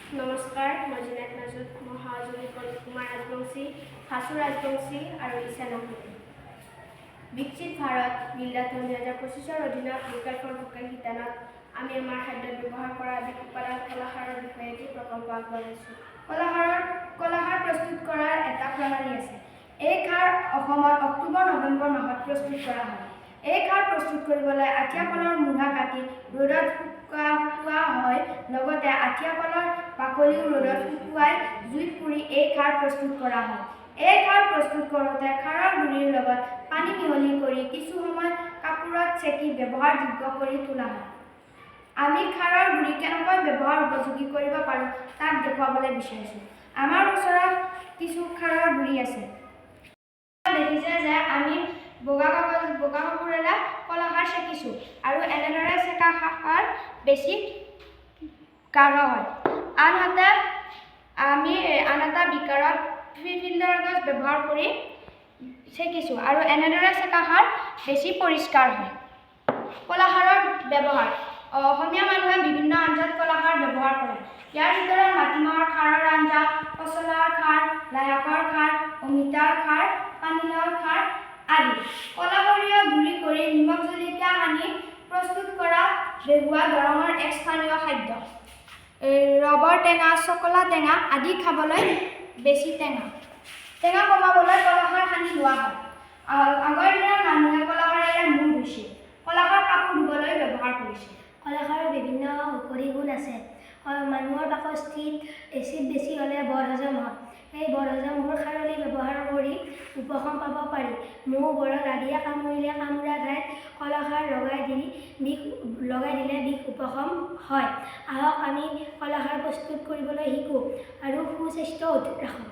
নমস্কাৰ, মই জিনাত নাজুত মহাজনী কুমাৰ ৰাজবংশী, হাছু ৰাজবংশী আৰু ঈশান আহমেদ। বিকশিত ভাৰত বিলদাথন 2025 অধীনত বিকল্পৰ ভোকেল শিতানত আমি আমাৰ খাদ্যত ব্যৱহাৰ কৰা বিষ উপাদান কলাখাৰৰ বিষয়ে এটি প্ৰকল্প আগবঢ়াইছোঁ। কলাখাৰ প্ৰস্তুত কৰাৰ এটা প্ৰণালী আছে। এই খাৰ অসমত অক্টোবৰ-নৱেম্বৰ মাহত প্ৰস্তুত কৰা হয়। এই খাৰ প্ৰস্তুত কৰিবলৈ আঠিয়া কলৰ মূঢ়া কাটি ৰ'দত শুকোৱা হয়। লগতে আঠিয়া কলৰ বাকলিও ৰ'দত শুকুৱাই জুইত পুৰি এই খাৰ প্ৰস্তুত কৰা হয়। এই খাৰ প্ৰস্তুত কৰোঁতে খাৰৰ গুড়িৰ লগত পানী মিহলি কৰি কিছু সময় কাপোৰত চেকি ব্যৱহাৰযোগ্য কৰি তোলা হয়। আমি খাৰৰ গুড়ি কেনেকৈ ব্যৱহাৰ উপযোগী কৰিব পাৰোঁ তাক দেখুৱাবলৈ বিচাৰিছোঁ। আমাৰ ওচৰত কিছু খাৰৰ গুড়ি আছে। দেখিছে যে আমি বগা কাপোৰেৰে কলাখাৰ চেকিছোঁ আৰু এনেদৰে চেকা খাৰ বেছি গাঢ় হয়। আনহাতে আমি আন এটা বিকাৰত ফিল্টাৰ গছ ব্যৱহাৰ কৰি চেকিছোঁ আৰু এনেদৰে চেকা খাৰ বেছি পৰিষ্কাৰ হয়। কলাখাৰৰ ব্যৱহাৰ অসমীয়া মানুহে বিভিন্ন আঞ্জাত কলাখাৰ ব্যৱহাৰ কৰে। ইয়াৰ ভিতৰত মাটিমাহৰ খাৰৰ আঞ্জা, পচলাৰ খাৰ, লাই শাকৰ খাৰ, অমিতাৰ খাৰ, পানীলাওৰ খাৰ আদি। কলা সৰিয়হ গুড়ি কৰি নিমখ জলকীয়া সানি প্ৰস্তুত কৰা বেহুৱা দৰঙৰ এক স্থানীয় খাদ্য। ৰবৰ টেঙা, চকলা টেঙা আদি খাবলৈ বেছি টেঙা কমাবলৈ কলাখাৰ সানি লোৱা হয়। আগৰ দিনৰ মানুহে কলাখাৰেৰে মূৰ ধুইছিল। কলাখাৰ কাপোৰ ধুবলৈ ব্যৱহাৰ কৰিছিল। কলাখাৰৰ বিভিন্ন ঔষধি গুণ আছে। মানুহৰ পাকস্থলীত এচিড বেছি হ'লে বদহজম হয়। সেই বদহজমবোৰ খাৰলি ব্যৱহাৰ কৰি উপশম পাব পাৰি। মহ, বৰল আদিয়ে কামুৰিলে কামোৰা ঠাইত কলাখাৰ লগাই দিলে বিষ উপশম হয়। আহক আমি কলাখাৰ প্ৰস্তুত কৰিবলৈ শিকোঁ আৰু সুস্বাস্থ্য অটুট ৰাখোঁ।